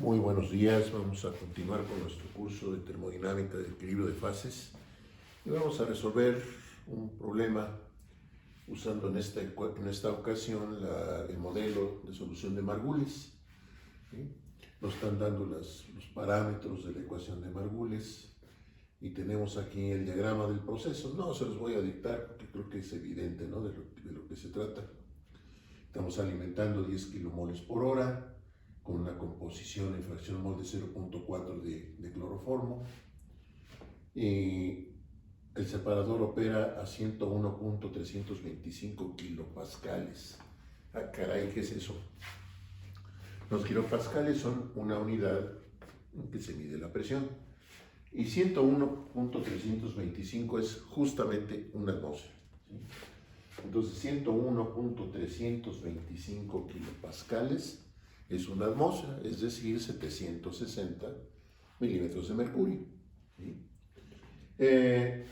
Muy buenos días, vamos a continuar con nuestro curso de termodinámica de equilibrio de fases y vamos a resolver un problema usando en esta ocasión el modelo de solución de Margulis. ¿Sí? Nos están dando los parámetros de la ecuación de Margulis y tenemos aquí el diagrama del proceso. No se los voy a dictar porque creo que es evidente, ¿no?, de lo que se trata. Estamos alimentando 10 kilomoles por hora con una composición en fracción mol de 0.4 de cloroformo, y el separador opera a 101.325 kilopascales. Ah, caray, ¿qué es eso? Los kilopascales son una unidad en que se mide la presión, y 101.325 es justamente una atmósfera, ¿sí? Entonces 101.325 kilopascales es una atmósfera, es decir, 760 milímetros de mercurio. ¿Sí?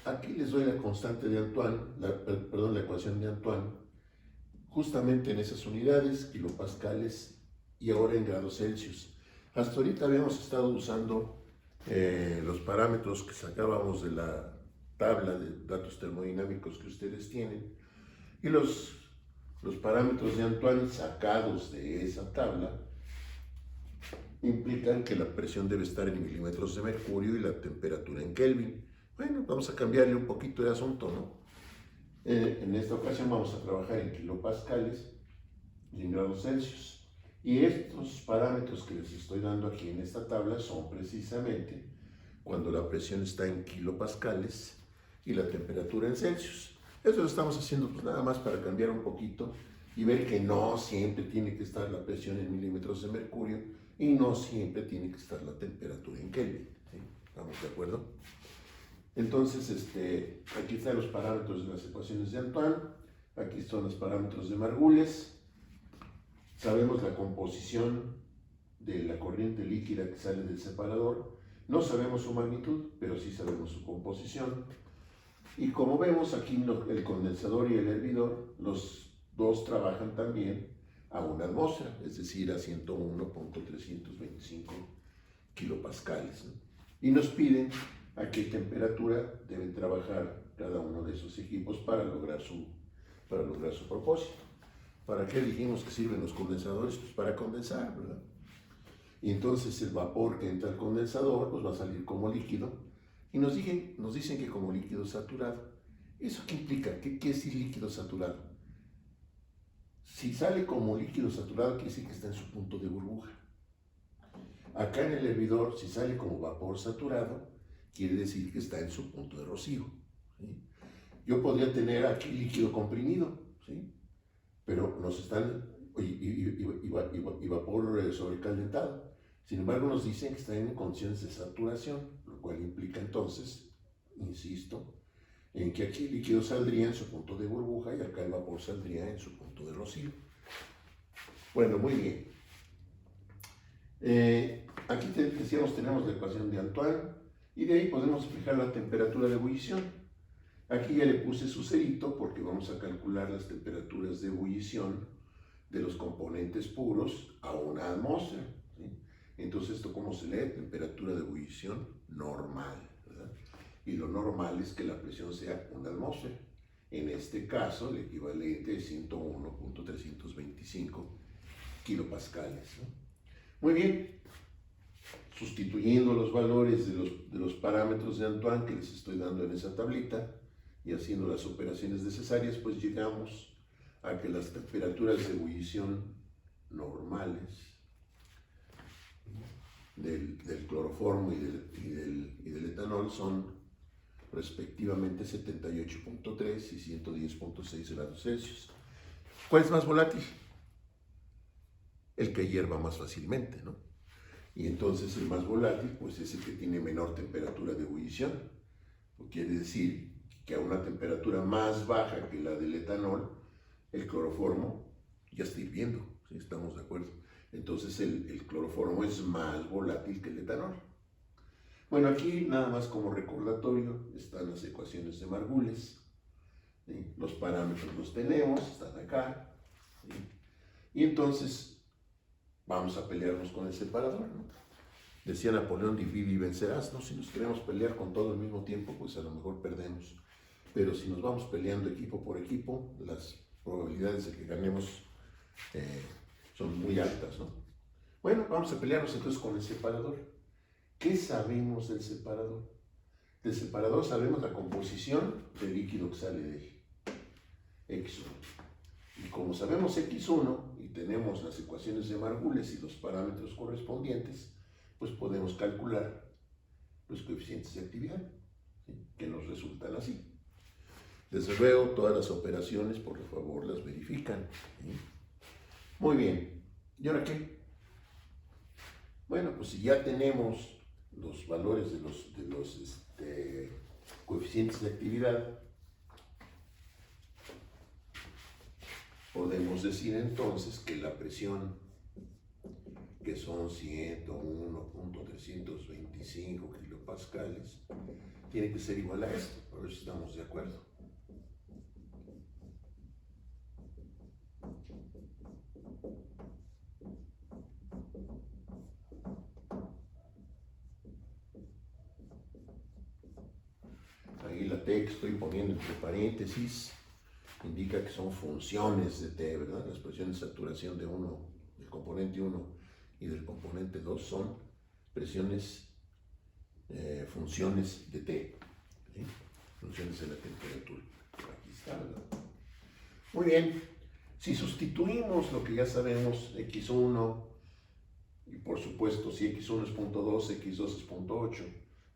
Aquí les doy la constante de Antoine, la ecuación de Antoine, justamente en esas unidades, kilopascales, y ahora en grados Celsius. Hasta ahorita habíamos estado usando los parámetros que sacábamos de la tabla de datos termodinámicos que ustedes tienen, y los parámetros de Antoine sacados de esa tabla implican que la presión debe estar en milímetros de mercurio y la temperatura en Kelvin. Bueno, vamos a cambiarle un poquito de asunto, ¿no? En esta ocasión vamos a trabajar en kilopascales y en grados Celsius. Y estos parámetros que les estoy dando aquí en esta tabla son precisamente cuando la presión está en kilopascales y la temperatura en Celsius. Eso lo estamos haciendo pues nada más para cambiar un poquito y ver que no siempre tiene que estar la presión en milímetros de mercurio y no siempre tiene que estar la temperatura en Kelvin. ¿Sí? ¿Estamos de acuerdo? Entonces, aquí están los parámetros de las ecuaciones de Antoine, aquí son los parámetros de Margulis. Sabemos la composición de la corriente líquida que sale del separador. No sabemos su magnitud, pero sí sabemos su composición. Y como vemos aquí, el condensador y el hervidor, los dos trabajan también a una atmósfera, es decir, a 101.325 kilopascales, ¿no? Y nos piden a qué temperatura deben trabajar cada uno de esos equipos para lograr su propósito. ¿Para qué dijimos que sirven los condensadores? Pues para condensar, ¿verdad? Y entonces el vapor que entra al condensador pues va a salir como líquido, y nos dicen que como líquido saturado. ¿Eso qué implica? ¿Qué es decir líquido saturado? Si sale como líquido saturado, quiere decir que está en su punto de burbuja. Acá en el hervidor, si sale como vapor saturado, quiere decir que está en su punto de rocío, ¿sí? Yo podría tener aquí líquido comprimido, ¿sí? Pero nos están, y vapor sobrecalentado. Sin embargo, nos dicen que está en condiciones de saturación, lo cual implica entonces, insisto, en que aquí el líquido saldría en su punto de burbuja y acá el vapor saldría en su punto de rocío. Bueno, muy bien. Aquí decíamos, tenemos la ecuación de Antoine, y de ahí podemos fijar la temperatura de ebullición. Aquí ya le puse su cerito porque vamos a calcular las temperaturas de ebullición de los componentes puros a una atmósfera, ¿sí? Entonces, ¿esto cómo se lee? Temperatura de ebullición normal, ¿verdad? Y lo normal es que la presión sea una atmósfera. En este caso, el equivalente es 101.325 kilopascales, ¿no? Muy bien. Sustituyendo los valores de los parámetros de Antoine que les estoy dando en esa tablita y haciendo las operaciones necesarias, pues llegamos a que las temperaturas de ebullición normales del cloroformo y del etanol son respectivamente 78.3 y 110.6 grados Celsius. ¿Cuál es más volátil? El que hierva más fácilmente, ¿no? Y entonces el más volátil pues es el que tiene menor temperatura de ebullición. Quiere decir que a una temperatura más baja que la del etanol, el cloroformo ya está hirviendo, ¿sí? ¿Estamos de acuerdo? Entonces el cloroformo es más volátil que el etanol. Bueno, aquí nada más como recordatorio están las ecuaciones de Margulis, ¿sí? Los parámetros los tenemos, están acá, ¿sí? Y entonces vamos a pelearnos con el separador, ¿no? Decía Napoleón, divide y vencerás, ¿no? Si nos queremos pelear con todo al mismo tiempo, pues a lo mejor perdemos. Pero si nos vamos peleando equipo por equipo, las probabilidades de que ganemos son muy altas, ¿no? Bueno, vamos a pelearnos entonces con el separador. ¿Qué sabemos del separador? Del separador sabemos la composición del líquido que sale de él, X1. Y como sabemos X1 y tenemos las ecuaciones de Margules y los parámetros correspondientes, pues podemos calcular los coeficientes de actividad, ¿sí?, que nos resultan así. Desde luego, todas las operaciones, por favor, las verifican, ¿sí? Muy bien. ¿Y ahora qué? Bueno, pues si ya tenemos los valores de los coeficientes de actividad, podemos decir entonces que la presión, que son 101.325 kilopascales, tiene que ser igual a esto, a ver si estamos de acuerdo. Ahí la T que estoy poniendo entre paréntesis indica que son funciones de T, ¿verdad? Las presiones de saturación de del componente 1 y del componente 2 son funciones de T, ¿sí? Funciones de la temperatura. Aquí está, ¿verdad? Muy bien. Si sustituimos lo que ya sabemos, X1, y por supuesto si X1 es 0.2, X2 es 0.8,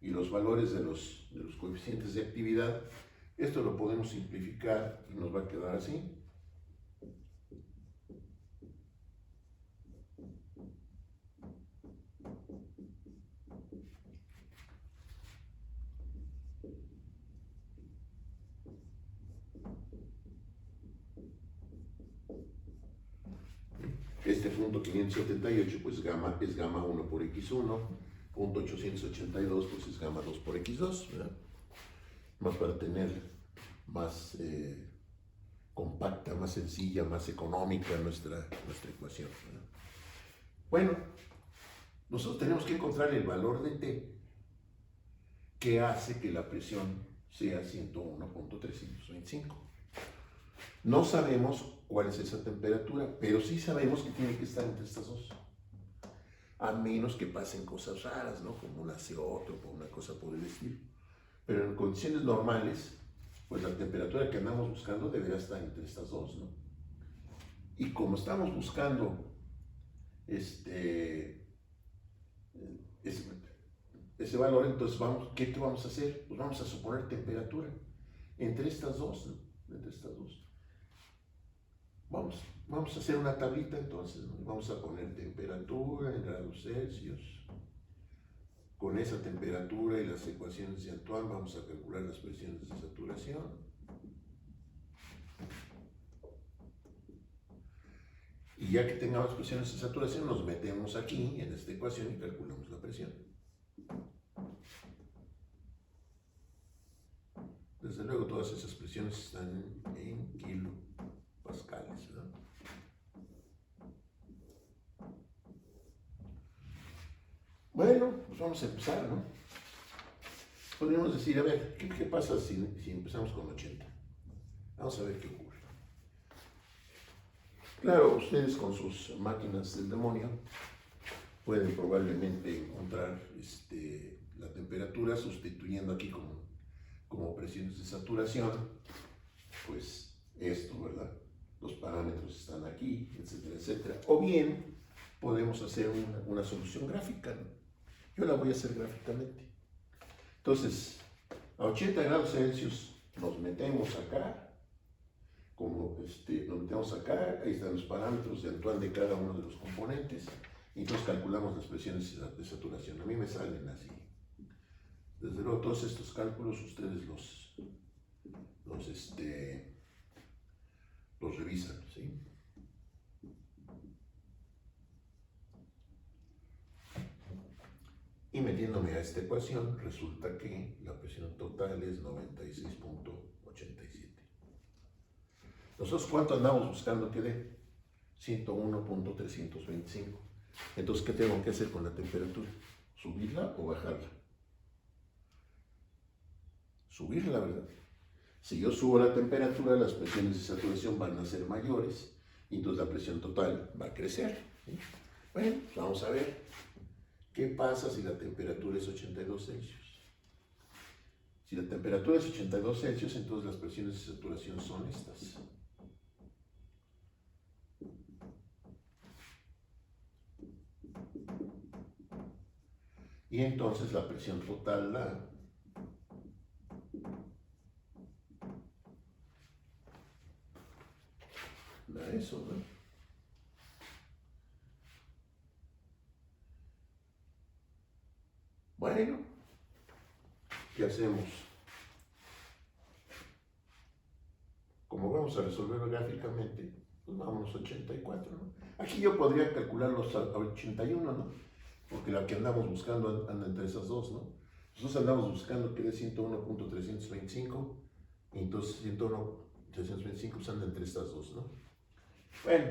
y los valores de los coeficientes de actividad, esto lo podemos simplificar y nos va a quedar así. Este punto 578 pues gamma es gamma 1 por X1, punto 882 pues es gamma 2 por X2, ¿verdad? Más para tener más compacta, más sencilla, más económica nuestra ecuación, ¿verdad? Bueno, nosotros tenemos que encontrar el valor de T que hace que la presión sea 101.325. No sabemos cuál es esa temperatura, pero sí sabemos que tiene que estar entre estas dos. A menos que pasen cosas raras, ¿no? Como un azeótropo o una cosa por el estilo. Pero en condiciones normales, pues la temperatura que andamos buscando debería estar entre estas dos, ¿no? Y como estamos buscando ese valor, entonces ¿qué vamos a hacer? Pues vamos a suponer temperatura entre estas dos, ¿no? Entre estas dos. Vamos a hacer una tablita entonces, ¿no? Vamos a poner temperatura en grados Celsius. Con esa temperatura y las ecuaciones de Antoine vamos a calcular las presiones de saturación. Y ya que tengamos presiones de saturación, nos metemos aquí en esta ecuación y calculamos la presión. Desde luego todas esas presiones están en kilopascales, ¿verdad? Bueno, pues vamos a empezar, ¿no? Podríamos decir, a ver, ¿qué pasa si empezamos con 80? Vamos a ver qué ocurre. Claro, ustedes con sus máquinas del demonio pueden probablemente encontrar la temperatura sustituyendo aquí como presiones de saturación, pues esto, ¿verdad? Los parámetros están aquí, etcétera, etcétera. O bien podemos hacer una solución gráfica, ¿no? Yo la voy a hacer gráficamente. Entonces, a 80 grados Celsius nos metemos acá, nos metemos acá, ahí están los parámetros de Antoine de cada uno de los componentes, y entonces calculamos las presiones de saturación. A mí me salen así. Desde luego, todos estos cálculos ustedes los revisan, ¿sí? Y metiéndome a esta ecuación, resulta que la presión total es 96.87. ¿Nosotros cuánto andamos buscando que dé? 101.325. Entonces, ¿qué tengo que hacer con la temperatura? ¿Subirla o bajarla? Subirla, ¿verdad? Si yo subo la temperatura, las presiones de saturación van a ser mayores y entonces la presión total va a crecer. ¿Sí? Bueno, pues vamos a ver qué pasa si la temperatura es 82 Celsius. Si la temperatura es 82 Celsius, entonces las presiones de saturación son estas. Y entonces la presión total da eso, ¿no? Bueno, ¿qué hacemos? Como vamos a resolverlo gráficamente, pues vámonos a 84, ¿no? Aquí yo podría calcularlos a 81, ¿no? Porque la que andamos buscando anda entre esas dos, ¿no? Nosotros andamos buscando que de 101.325, y entonces 101.325 pues anda entre estas dos, ¿no? Bueno,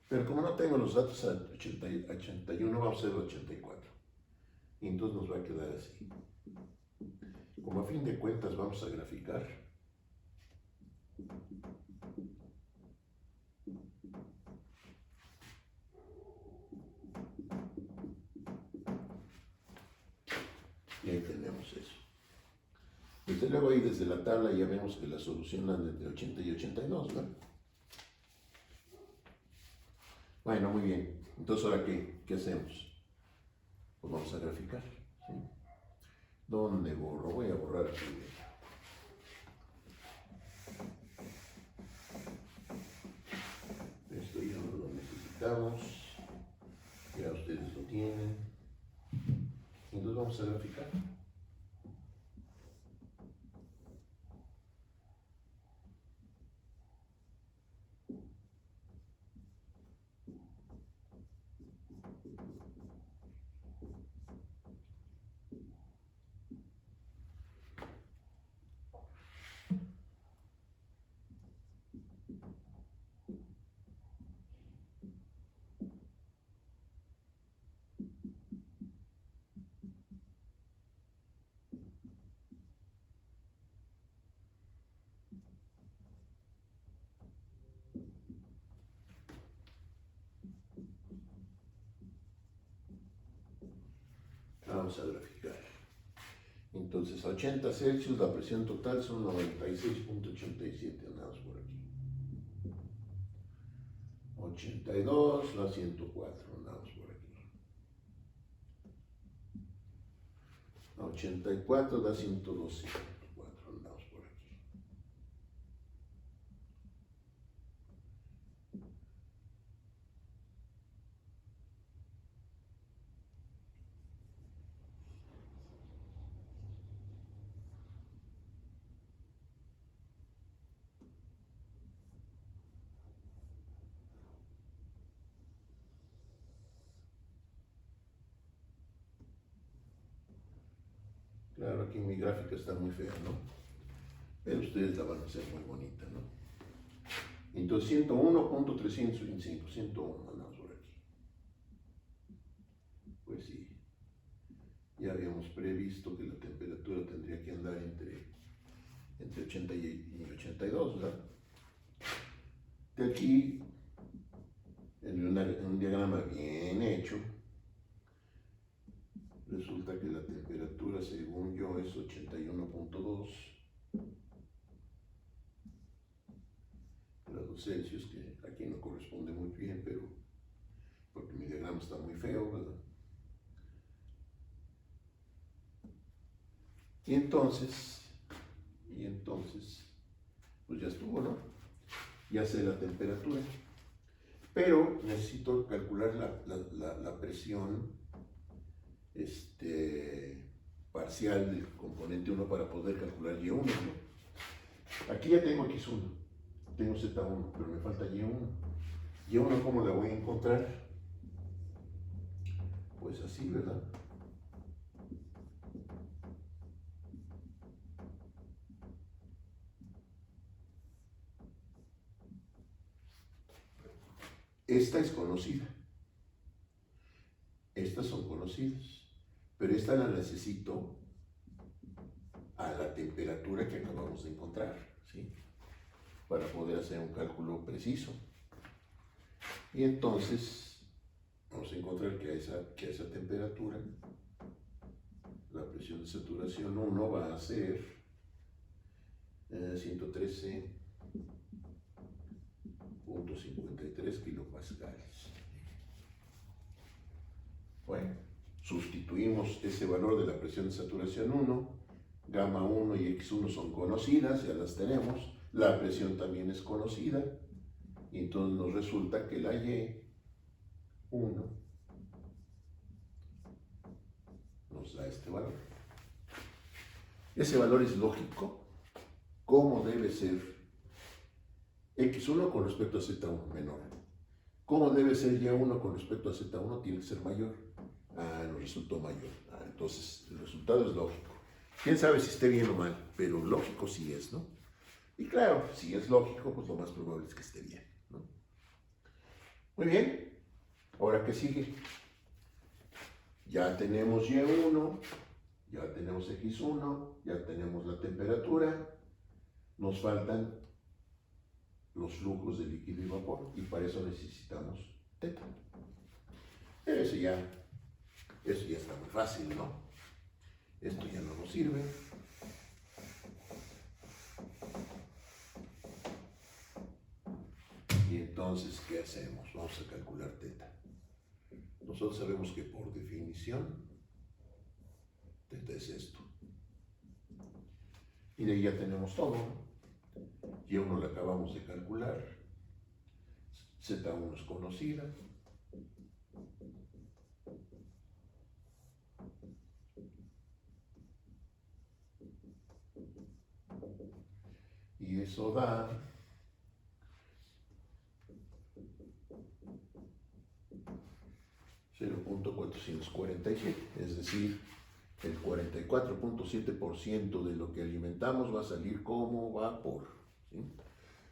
pero como no tengo los datos a 81, vamos a hacer 84. Y entonces nos va a quedar así. Como a fin de cuentas vamos a graficar, y ahí tenemos eso. Desde luego ahí desde la tabla ya vemos que la solución anda entre 80 y 82, ¿no? Bueno, muy bien. Entonces, ¿ahora qué hacemos? Pues vamos a graficar, ¿sí? ¿Dónde borro? Voy a borrar aquí. Esto ya no lo necesitamos. Ya ustedes lo tienen. Entonces vamos a graficar. Vamos a graficar. Entonces, a 80 Celsius la presión total son 96.87, andamos por aquí. 82 da 104, andamos por aquí. 84 da 112.4, andamos por aquí. Claro, aquí mi gráfica está muy fea, ¿no? Pero ustedes la van a hacer muy bonita, ¿no? Entonces 101.325, 101 andamos por aquí. Pues sí, ya habíamos previsto que la temperatura tendría que andar entre 80 y 82, ¿verdad? De aquí, en un diagrama bien hecho, resulta que la temperatura, según yo, es 81.2 grados Celsius, que aquí no corresponde muy bien, pero porque mi diagrama está muy feo, ¿verdad? Y entonces, pues ya estuvo, ¿no? Ya sé la temperatura, pero necesito calcular la presión parcial del componente 1 para poder calcular Y1, ¿no? Aquí ya tengo X1, tengo Z1, pero me falta Y1. Y1, ¿cómo la voy a encontrar? Pues así, ¿verdad? Esta es conocida. Estas son conocidas, pero esta la necesito a la temperatura que acabamos de encontrar, ¿sí? Para poder hacer un cálculo preciso. Y entonces vamos a encontrar que a esa temperatura la presión de saturación 1 va a ser 113.53 kilopascales. Bueno, sustituimos ese valor de la presión de saturación 1, gamma 1 y x1 son conocidas, ya las tenemos, la presión también es conocida, y entonces nos resulta que la Y1 nos da este valor. Ese valor es lógico. ¿Cómo debe ser x1 con respecto a z1 menor? ¿Cómo debe ser y1 con respecto a z1? Tiene que ser mayor. Nos resultó mayor. Entonces el resultado es lógico. Quién sabe si esté bien o mal, pero lógico sí es, ¿no? Y claro, si es lógico, pues lo más probable es que esté bien, ¿no? Muy bien. Ahora, ¿qué sigue? Ya tenemos y1, ya tenemos x1, ya tenemos la temperatura. Nos faltan los flujos de líquido y vapor, y para eso necesitamos teta. Pero eso ya está muy fácil, ¿no? Esto ya no nos sirve. Y entonces, ¿qué hacemos? Vamos a calcular teta. Nosotros sabemos que por definición, teta es esto. Y de ahí ya tenemos todo, ¿no? Y1 la acabamos de calcular. Z1 es conocida. Y eso da 0.447, es decir, el 44.7% de lo que alimentamos va a salir como vapor, ¿sí?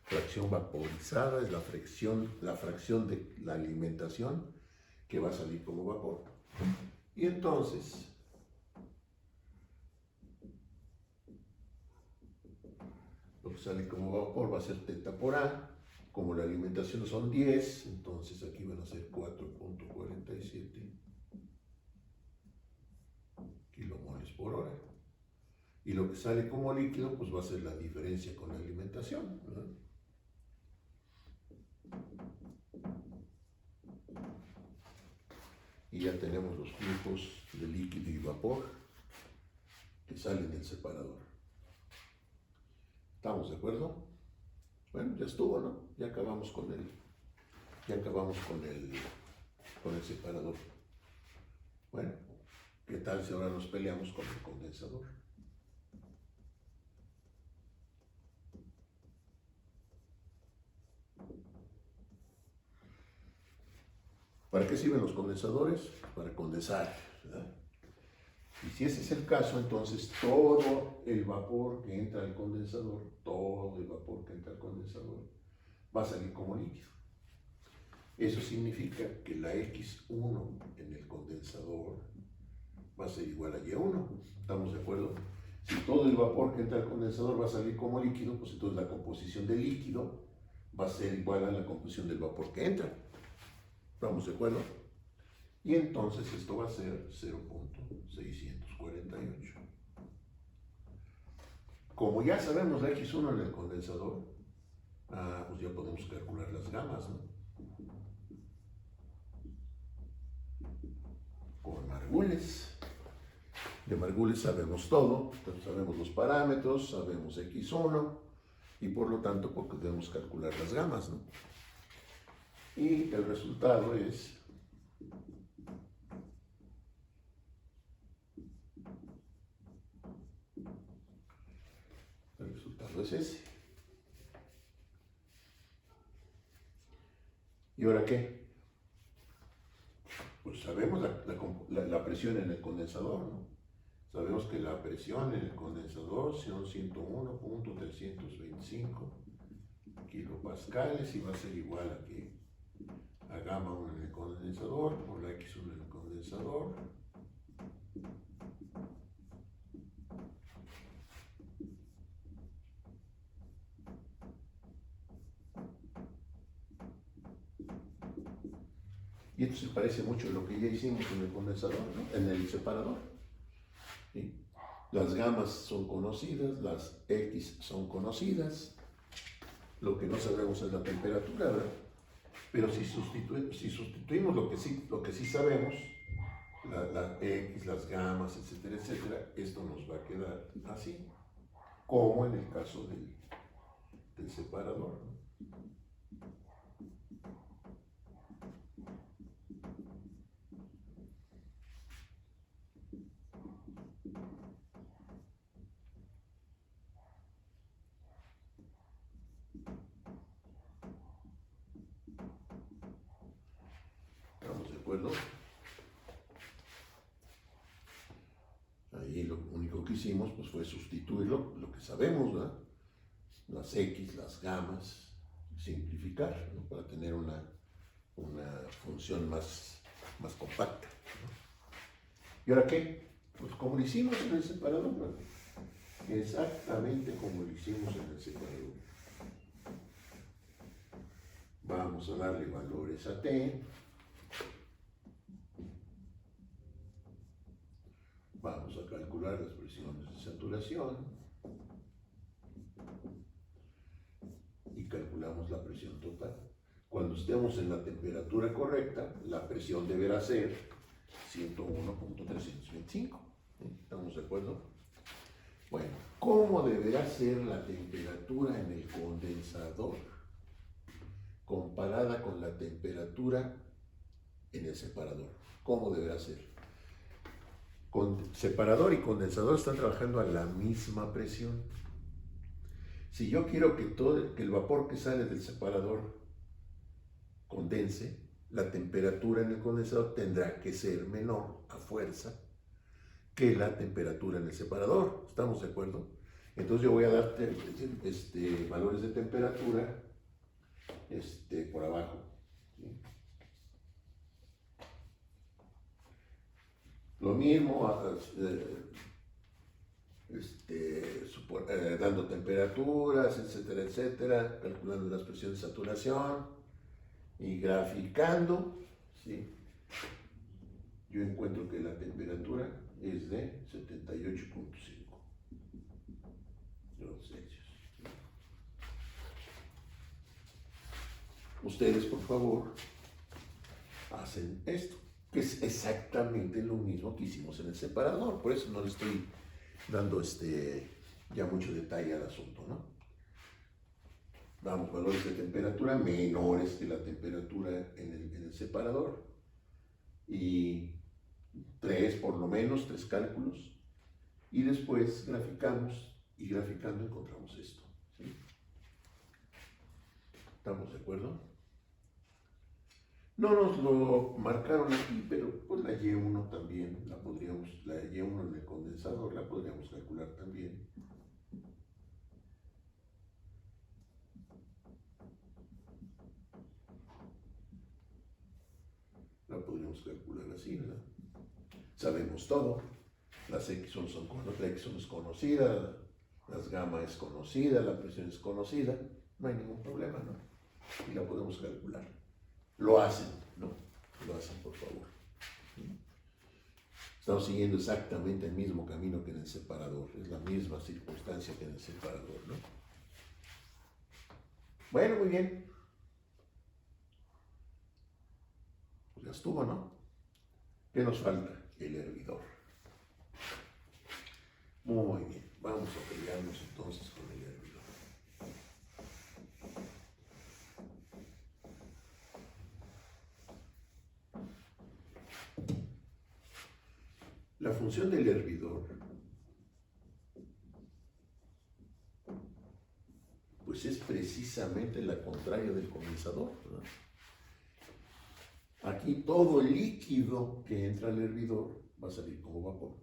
Fracción vaporizada es la fracción de la alimentación que va a salir como vapor. Y entonces, lo que sale como vapor va a ser teta por A. Como la alimentación son 10, entonces aquí van a ser 4.47 kilomoles por hora. Y lo que sale como líquido, pues va a ser la diferencia con la alimentación, ¿verdad? Y ya tenemos los flujos de líquido y vapor que salen del separador. ¿Estamos de acuerdo? Bueno, ya estuvo, ¿no? Ya acabamos con el separador. Bueno, ¿qué tal si ahora nos peleamos con el condensador? ¿Para qué sirven los condensadores? Para condensar, ¿verdad? Y si ese es el caso, entonces todo el vapor que entra al condensador, va a salir como líquido. Eso significa que la X1 en el condensador va a ser igual a Y1. ¿Estamos de acuerdo? Si todo el vapor que entra al condensador va a salir como líquido, pues entonces la composición del líquido va a ser igual a la composición del vapor que entra. ¿Estamos de acuerdo? Y entonces esto va a ser 0.648. Como ya sabemos la X1 en el condensador, pues ya podemos calcular las gamas, ¿no? Con Margules. De Margules sabemos todo, entonces sabemos los parámetros, sabemos X1, y por lo tanto podemos calcular las gamas, ¿no? Y el resultado es ese. ¿Y ahora qué? Pues sabemos la presión en el condensador, ¿no? Sabemos que la presión en el condensador son 101.325 kilopascales y va a ser igual a gamma 1 en el condensador por la X1 en el condensador. separador. Y esto se parece mucho a lo que ya hicimos en el condensador, ¿no? En el separador. ¿Sí? Las gamas son conocidas, las X son conocidas. Lo que no sabemos es la temperatura, ¿verdad? Pero si sustituimos lo que sí sabemos, la X, las gamas, etcétera, etcétera, esto nos va a quedar así, como en el caso del separador, ¿no? ¿Estamos de acuerdo? Ahí lo único que hicimos pues, fue sustituirlo, lo que sabemos, ¿verdad? Las X, las gamas, simplificar, ¿no? Para tener una función más compacta, ¿no? ¿Y ahora qué? Pues como lo hicimos en el separador, ¿no? Exactamente como lo hicimos en el separador. Vamos a darle valores a T. Vamos a calcular las presiones de saturación y calculamos la presión total. Cuando estemos en la temperatura correcta, la presión deberá ser 101.325. ¿Estamos de acuerdo? Bueno, ¿cómo deberá ser la temperatura en el condensador comparada con la temperatura en el separador? ¿Cómo deberá ser? Separador y condensador están trabajando a la misma presión. Si yo quiero que el vapor que sale del separador condense, la temperatura en el condensador tendrá que ser menor a fuerza que la temperatura en el separador. ¿Estamos de acuerdo? Entonces yo voy a darte valores de temperatura por abajo. ¿Sí? Lo mismo, dando temperaturas, etcétera, etcétera, calculando las presiones de saturación y graficando, ¿sí? Yo encuentro que la temperatura es de 78.5 grados Celsius. Ustedes, por favor, hacen esto, que es exactamente lo mismo que hicimos en el separador. Por eso no le estoy dando ya mucho detalle al asunto, ¿no? Damos valores de temperatura menores que la temperatura en el separador y por lo menos tres cálculos, y después graficamos, y graficando encontramos esto, ¿sí? ¿Estamos de acuerdo? No nos lo marcaron aquí, pero pues la Y1 también la Y1 en el condensador la podríamos calcular también. La podríamos calcular así, ¿verdad? Sabemos todo. Las X la X1 es conocida, las gamma es conocida, la presión es conocida, no hay ningún problema, ¿no? Y la podemos calcular. Lo hacen, ¿no? Lo hacen, por favor. Estamos siguiendo exactamente el mismo camino que en el separador, es la misma circunstancia que en el separador, ¿no? Bueno, muy bien. Pues ya estuvo, ¿no? ¿Qué nos falta? El hervidor. Muy bien, vamos a pelearnos entonces con el hervidor. La función del hervidor, pues es precisamente la contraria del condensador, ¿verdad? Aquí todo el líquido que entra al hervidor va a salir como vapor.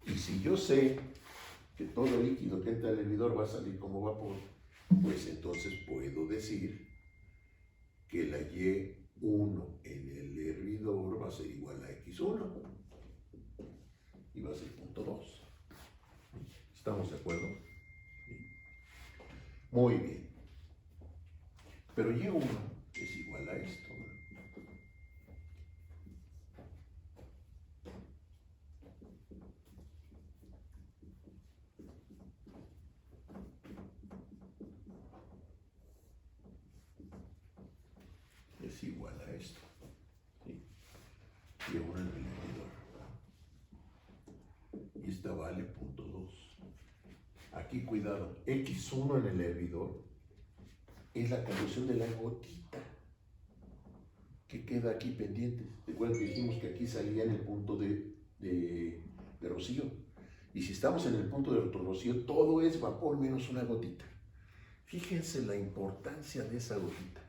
Y si yo sé que todo el líquido que entra al hervidor va a salir como vapor, pues entonces puedo decir que la Y1 en el hervidor Muy bien. Pero Y1 es igual a esto, ¿no? Es igual a esto. ¿Sí? Y1 en el medidor. Y esta vale 0.2. Aquí cuidado, X1 en el hervidor es la conversión de la gotita que queda aquí pendiente. Recuerden que dijimos que aquí salía en el punto de rocío. Y si estamos en el punto de rocío, todo es vapor menos una gotita. Fíjense la importancia de esa gotita.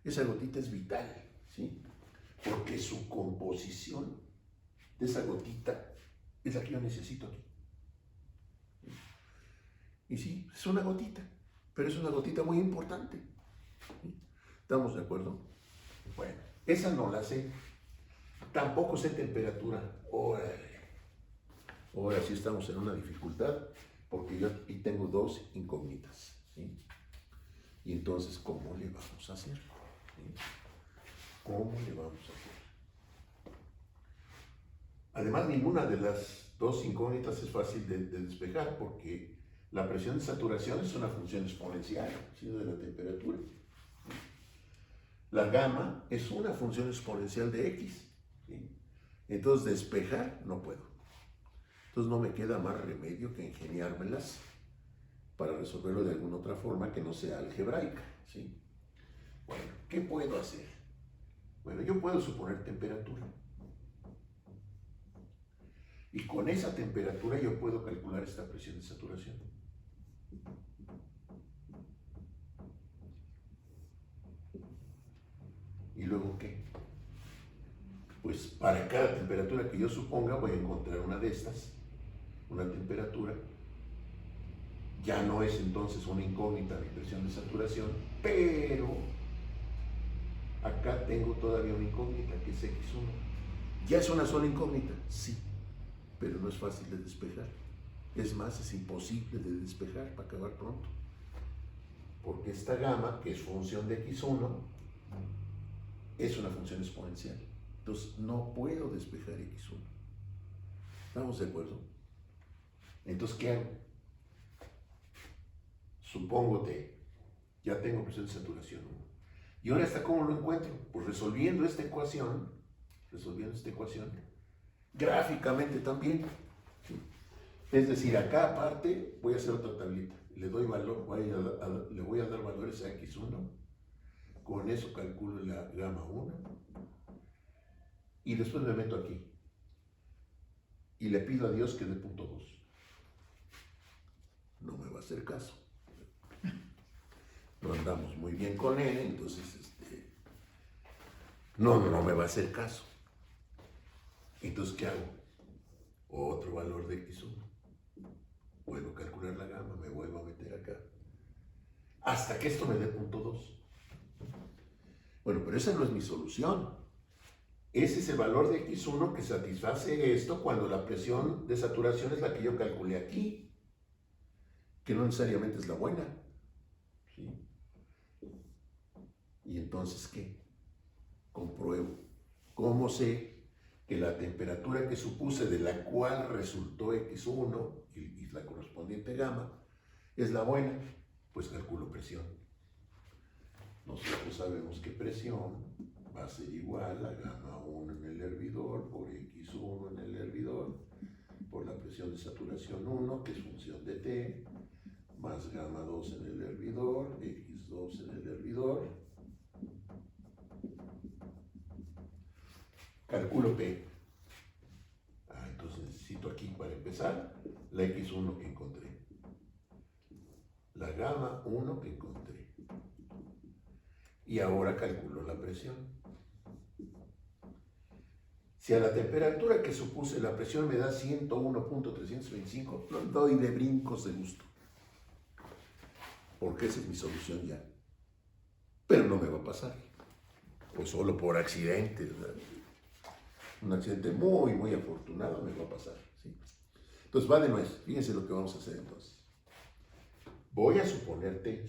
Esa gotita es vital, ¿sí? Porque su composición de esa gotita es la que yo necesito aquí. Y sí, es una gotita, pero es una gotita muy importante. ¿Estamos de acuerdo? Bueno, esa no la sé. Tampoco sé temperatura. Ahora sí estamos en una dificultad, porque yo aquí tengo dos incógnitas, ¿sí? Y entonces, ¿cómo le vamos a hacer? ¿Sí? ¿Cómo le vamos a hacer? Además, ninguna de las dos incógnitas es fácil de despejar, porque la presión de saturación es una función exponencial, ¿sí?, de la temperatura. La gamma es una función exponencial de X, ¿sí? Entonces, despejar no puedo. Entonces, no me queda más remedio que ingeniármelas para resolverlo de alguna otra forma que no sea algebraica, ¿sí? Bueno, ¿qué puedo hacer? Bueno, yo puedo suponer temperatura. Y con esa temperatura yo puedo calcular esta presión de saturación. ¿Y luego qué? Pues para cada temperatura que yo suponga voy a encontrar una de estas, una temperatura. Ya no es entonces una incógnita mi presión de saturación, pero acá tengo todavía una incógnita que es X1. ¿Ya es una sola incógnita? Sí, pero no es fácil de despejar. Es más, es imposible de despejar para acabar pronto. Porque esta gamma, que es función de X1, es una función exponencial. Entonces, no puedo despejar X1. ¿Estamos de acuerdo? Entonces, ¿qué hago? Supongo T. Ya tengo presión de saturación 1. ¿Y ahora está cómo lo encuentro? Pues resolviendo esta ecuación, gráficamente también. ¿Sí? Es decir, acá aparte voy a hacer otra tablita. Le doy valor, le voy a dar valores a X1. Con eso calculo la gamma 1. Y después me meto aquí. Y le pido a Dios que dé 0.2. No me va a hacer caso. No andamos muy bien con él, entonces no me va a hacer caso. Entonces, ¿qué hago? Otro valor de X1. Vuelvo a calcular la gamma, me vuelvo a meter acá. Hasta que esto me dé 0.2. Bueno, pero esa no es mi solución. Ese es el valor de X1 que satisface esto cuando la presión de saturación es la que yo calculé aquí, que no necesariamente es la buena. ¿Sí? ¿Y entonces qué? Compruebo. ¿Cómo sé que la temperatura que supuse, de la cual resultó X1 y la correspondiente gamma, es la buena? Pues calculo presión. Nosotros sabemos que presión va a ser igual a gamma 1 en el hervidor por X1 en el hervidor por la presión de saturación 1, que es función de T, más gamma 2 en el hervidor, X2 en el hervidor. Calculo P. Entonces necesito aquí, para empezar, la X1 que encontré, la gamma 1 que encontré, y ahora calculo la presión. Si a la temperatura que supuse la presión me da 101.325, no doy de brincos de gusto, porque esa es mi solución ya. Pero no me va a pasar, pues solo por accidente, ¿verdad? Un accidente muy, muy afortunado me va a pasar, ¿sí? Entonces va de nuez. Fíjense lo que vamos a hacer entonces. Voy a suponerte.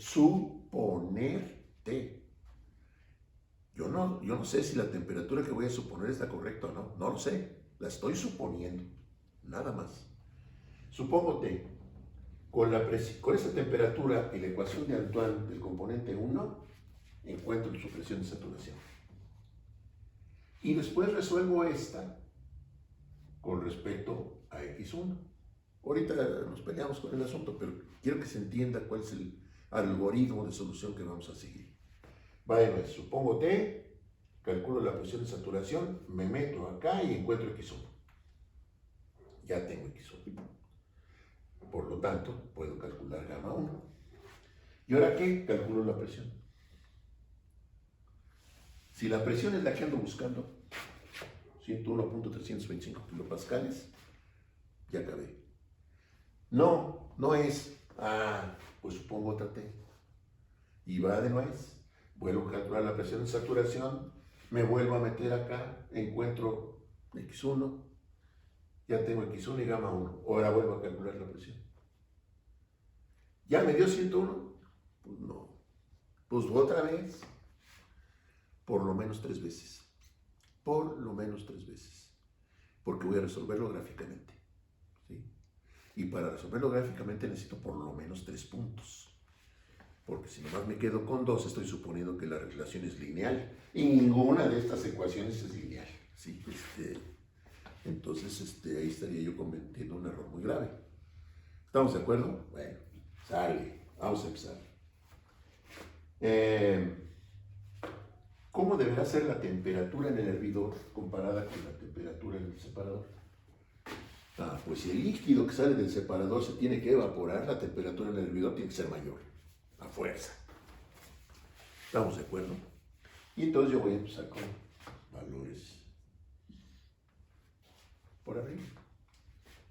Yo no sé si la temperatura que voy a suponer está correcta o no. No lo sé. La estoy suponiendo. Nada más. Supóngote, con esa temperatura y la ecuación de Antoine del componente 1, encuentro su presión de saturación. Y después resuelvo esta con respecto a X1. Ahorita nos peleamos con el asunto, pero quiero que se entienda cuál es el algoritmo de solución que vamos a seguir. Bueno, supongo T, calculo la presión de saturación, me meto acá y encuentro X1. Ya tengo X1. Por lo tanto, puedo calcular gamma 1. ¿Y ahora qué? Calculo la presión. Si la presión es la que ando buscando, 101.325 kilopascales, ya acabé. No es, pues supongo otra T. Y va de nuez. Vuelvo a calcular la presión de saturación, me vuelvo a meter acá, encuentro X1, ya tengo X1 y gamma 1. Ahora vuelvo a calcular la presión. ¿Ya me dio 101? Pues no. Pues otra vez. Por lo menos 3 veces. Por lo menos 3 veces. Porque voy a resolverlo gráficamente. ¿Sí? Y para resolverlo gráficamente necesito por lo menos 3 puntos. Porque si nomás me quedo con 2, estoy suponiendo que la relación es lineal. Y ninguna de estas ecuaciones es lineal. ¿Sí? Entonces ahí estaría yo cometiendo un error muy grave. ¿Estamos de acuerdo? Bueno, sale. Vamos a empezar. ¿Cómo deberá ser la temperatura en el hervidor comparada con la temperatura en el separador? Pues si el líquido que sale del separador se tiene que evaporar, la temperatura en el hervidor tiene que ser mayor, a fuerza. ¿Estamos de acuerdo? Y entonces yo voy a empezar con valores por arriba.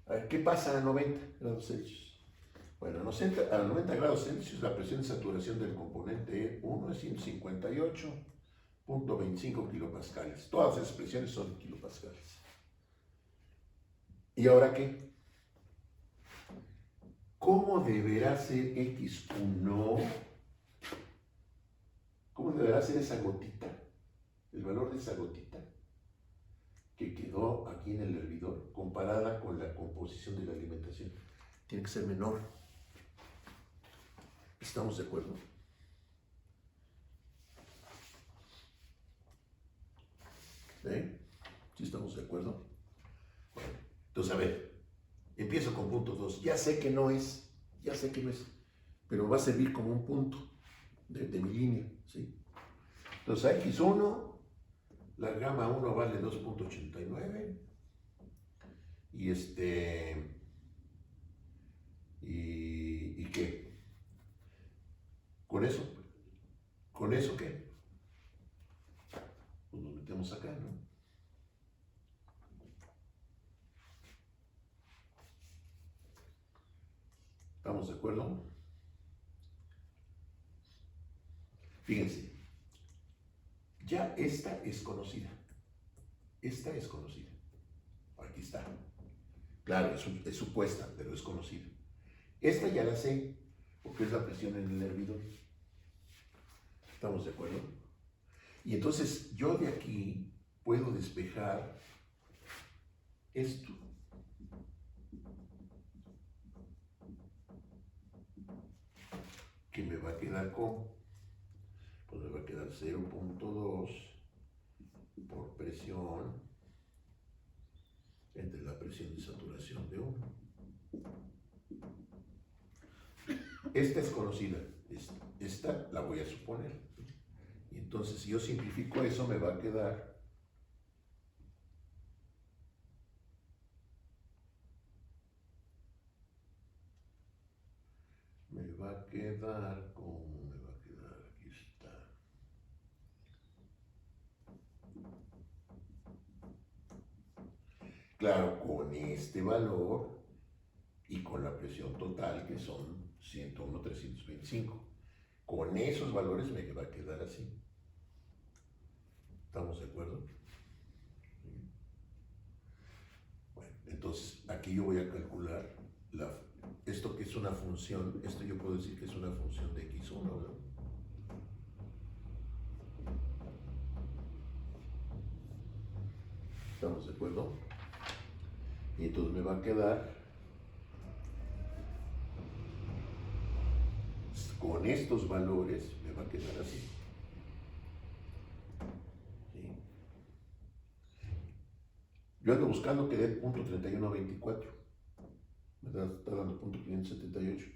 A ver, ¿qué pasa a 90 grados Celsius? Bueno, a 90 grados Celsius la presión de saturación del componente 1 es 158.25 kilopascales. Todas esas presiones son kilopascales. ¿Y ahora qué? ¿Cómo deberá ser X1? ¿Cómo deberá ser esa gotita? El valor de esa gotita que quedó aquí en el hervidor comparada con la composición de la alimentación. Tiene que ser menor. ¿Estamos de acuerdo? ¿Sí estamos de acuerdo? Bueno, entonces a ver, empiezo con punto 2. Ya sé que no es, pero va a servir como un punto de mi línea, ¿sí? Entonces a X1, la gamma 1 vale 2.89 y ¿y qué? ¿Con eso qué? Pues nos metemos acá, ¿no? ¿Estamos de acuerdo? Fíjense, ya esta es conocida. Aquí está. Claro, es supuesta, pero es conocida. Esta ya la sé, porque es la presión en el hervidor. ¿Estamos de acuerdo? Y entonces yo de aquí puedo despejar esto. Que me va a quedar con, pues me va a quedar 0.2 por presión entre la presión de saturación de 1. Esta es conocida, esta la voy a suponer. Y entonces si yo simplifico eso me va a quedar ¿cómo me va a quedar? Aquí está. Claro, con este valor y con la presión total que son 101.325. Con esos valores me va a quedar así. ¿Estamos de acuerdo? Bueno, entonces aquí yo voy a calcular esto que es una función, esto yo puedo decir que es una función de x1, ¿no? ¿Estamos de acuerdo? Y entonces me va a quedar con estos valores, me va a quedar así. ¿Sí? Yo ando buscando que dé punto 3124. Me está dando punto 578.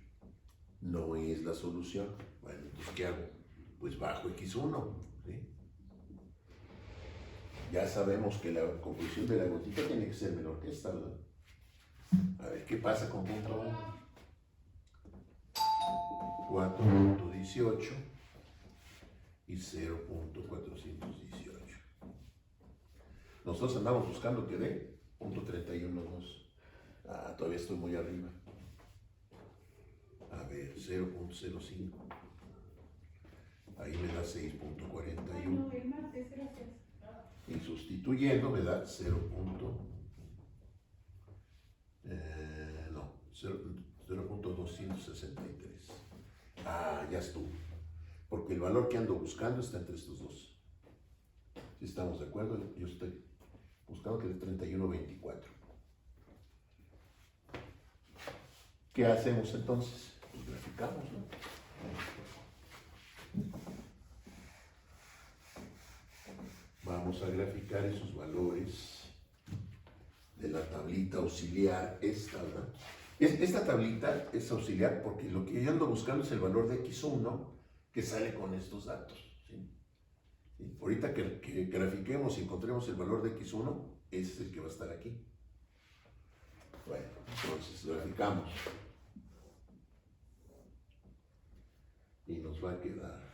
No es la solución. Bueno, entonces ¿qué hago? Pues bajo x1. ¿Sí? Ya sabemos que la conclusión de la gotita tiene que ser menor que esta, ¿verdad? A ver, ¿qué pasa con punto 1? 4.18 y 0.418. Nosotros andamos buscando que dé punto 31.2. Todavía estoy muy arriba. A ver, 0.05. Ahí me da 6.41. Y sustituyendo me da 0.263. Ya estuvo. Porque el valor que ando buscando está entre estos dos. Si estamos de acuerdo, yo estoy buscando que dé 31.24. ¿Qué hacemos entonces? Pues graficamos, ¿no? Vamos a graficar esos valores de la tablita auxiliar, esta, ¿verdad? Esta tablita es auxiliar porque lo que yo ando buscando es el valor de x1 que sale con estos datos. ¿Sí? ¿Sí? Ahorita que grafiquemos y encontremos el valor de x1, ese es el que va a estar aquí. Bueno, entonces graficamos. Y nos va a quedar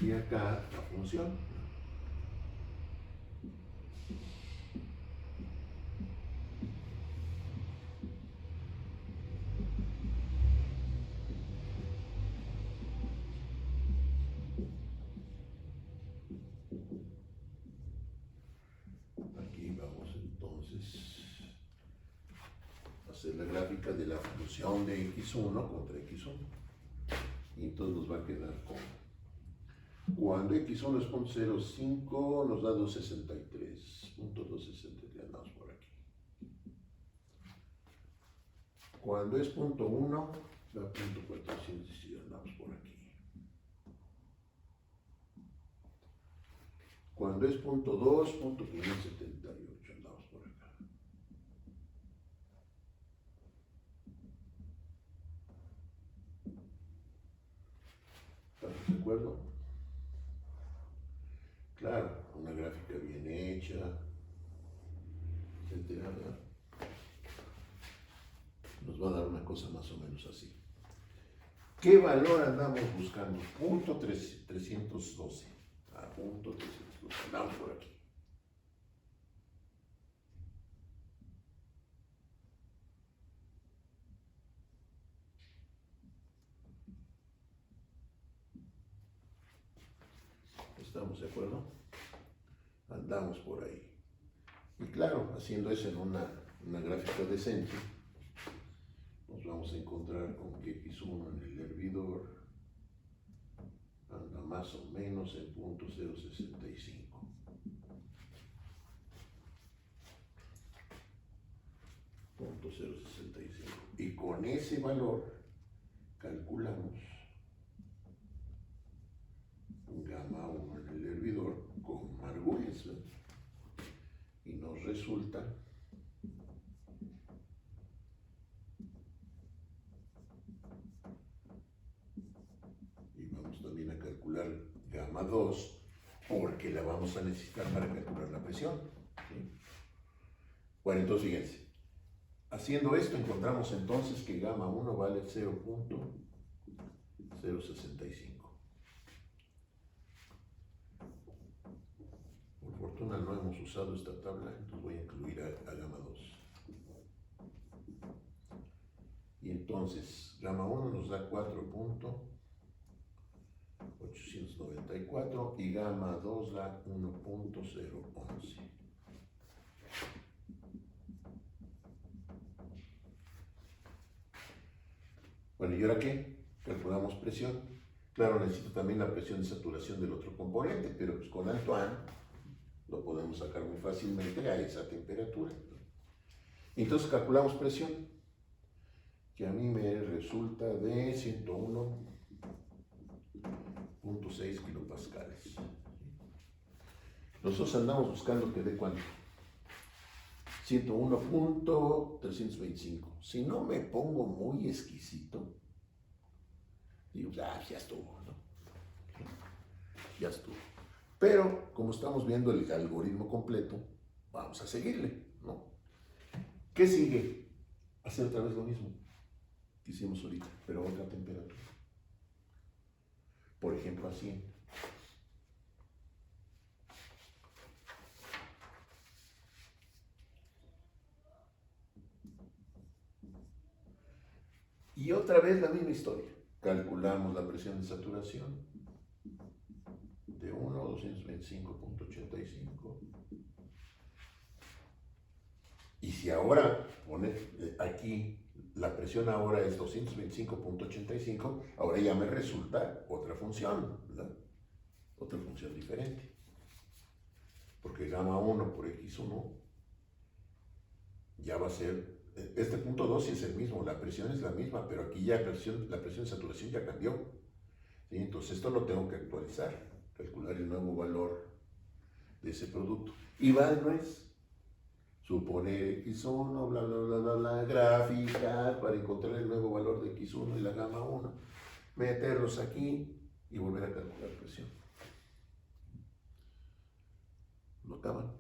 y acá la función. Aquí vamos entonces a hacer la gráfica de la función de x1 contra x1. Y entonces nos va a quedar con, cuando x1 es 0.05 nos da 263, 263, andamos por aquí. Cuando es 0.1 da 0.400 andamos por aquí. Cuando es 0.2, 0.578, andamos por acá. ¿Estamos de acuerdo? Claro, una gráfica bien hecha, etcétera, ¿verdad? Nos va a dar una cosa más o menos así. ¿Qué valor andamos buscando? Punto 312. Punto 312. Andamos por aquí. ¿Estamos de acuerdo? Andamos por ahí. Y claro, haciendo eso en una gráfica decente, nos vamos a encontrar con que x1 en el hervidor anda más o menos en punto 0.65. Punto 0.65. Y con ese valor calculamos gamma 1 en el hervidor con Margulis, ¿no? Y nos resulta también a calcular gamma 2 porque la vamos a necesitar para calcular la presión. ¿Sí? Bueno, entonces fíjense, haciendo esto encontramos entonces que gamma 1 vale 0.065. fortuna no hemos usado esta tabla, entonces voy a incluir a gamma 2. Y entonces, gamma 1 nos da 4.894 y gamma 2 da 1.011. Bueno, ¿y ahora qué? Calculamos presión. Claro, necesito también la presión de saturación del otro componente, pero pues con Antoine lo podemos sacar muy fácilmente a esa temperatura. Entonces calculamos presión, que a mí me resulta de 101.6 kilopascales. Nosotros andamos buscando que dé cuánto. 101.325. Si no me pongo muy exquisito, digo, ya estuvo, ¿no? Ya estuvo. Pero, como estamos viendo el algoritmo completo, vamos a seguirle, ¿no? ¿Qué sigue? Hacer otra vez lo mismo que hicimos ahorita, pero a otra temperatura. Por ejemplo, a 100. Y otra vez la misma historia. Calculamos la presión de saturación de 1 a 225.85. Y si ahora pone aquí, la presión ahora es 225.85, ahora ya me resulta otra función, ¿verdad? Otra función diferente. Porque gamma 1 por x1 ya va a ser, este punto 2 sí es el mismo, la presión es la misma, pero aquí ya la presión de saturación ya cambió. ¿Sí? Entonces esto lo tengo que actualizar, calcular el nuevo valor de ese producto. Y va de nuez. Suponer x1, bla, bla, bla, bla, bla, graficar para encontrar el nuevo valor de x1 y la gamma 1, meterlos aquí y volver a calcular presión. Lo acaban.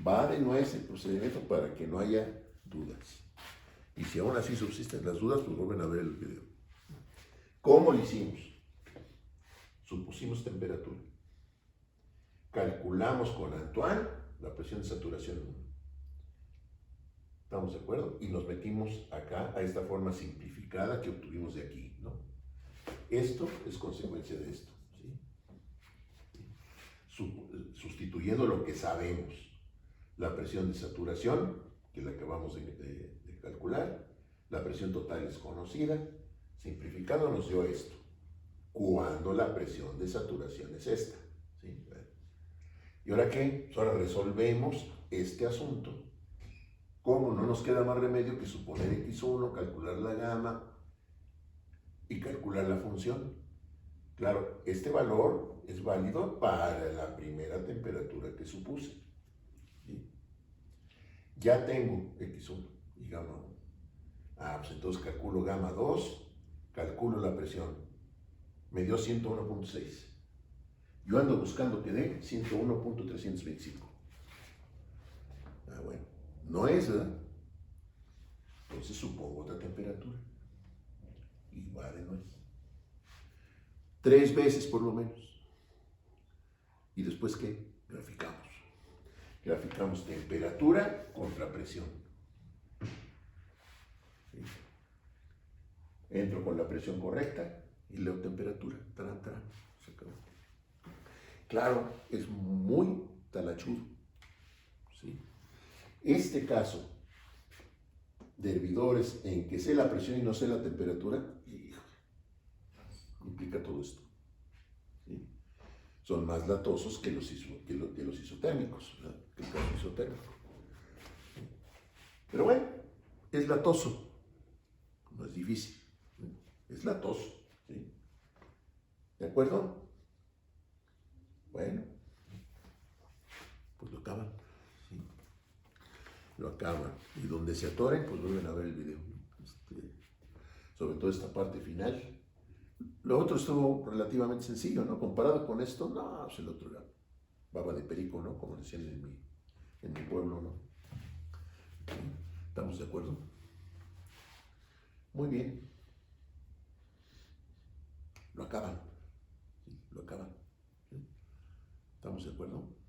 Va de nuez el procedimiento para que no haya dudas. Y si aún así subsisten las dudas, pues vuelven a ver el video. ¿Cómo lo hicimos? Supusimos temperatura. Calculamos con Antoine la presión de saturación 1. ¿Estamos de acuerdo? Y nos metimos acá a esta forma simplificada que obtuvimos de aquí, ¿no? Esto es consecuencia de esto, ¿sí? Sustituyendo lo que sabemos. La presión de saturación, que la acabamos de calcular, la presión total es conocida, simplificado nos dio esto, cuando la presión de saturación es esta, ¿sí? ¿Y ahora qué? Pues ahora resolvemos este asunto. ¿Cómo? No nos queda más remedio que suponer x1, calcular la gamma y calcular la función. Claro, este valor es válido para la primera temperatura que supuse. ¿Sí? Ya tengo x1 y gamma 1. Pues entonces calculo gamma 2, calculo la presión. Me dio 101.6. Yo ando buscando que dé 101.325. Bueno, no es, ¿verdad? Entonces supongo otra temperatura. Y va de nuez. 3 veces por lo menos. ¿Y después qué? Graficamos. Graficamos temperatura contra presión. ¿Sí? Entro con la presión correcta y leo temperatura. Tarán, tarán. Se acabó. Claro, es muy talachudo. ¿Sí? Este caso de hervidores en que sé la presión y no sé la temperatura, implica todo esto. ¿Sí? Son más latosos que los isotérmicos, ¿verdad? Que el caso isotérmico. Pero bueno, es latoso, no es difícil, es latoso. ¿Sí? ¿De acuerdo? Bueno, pues lo acaban. ¿Sí? Lo acaban. Y donde se atoren, pues vuelven a ver el video. Sobre todo esta parte final. Lo otro estuvo relativamente sencillo, ¿no? Comparado con esto, no, pues el otro era baba de perico, ¿no? Como decían en mi pueblo, ¿no? ¿Estamos de acuerdo? Muy bien. Lo acaban. ¿Sí? Lo acaban. ¿Sí? ¿Estamos de acuerdo?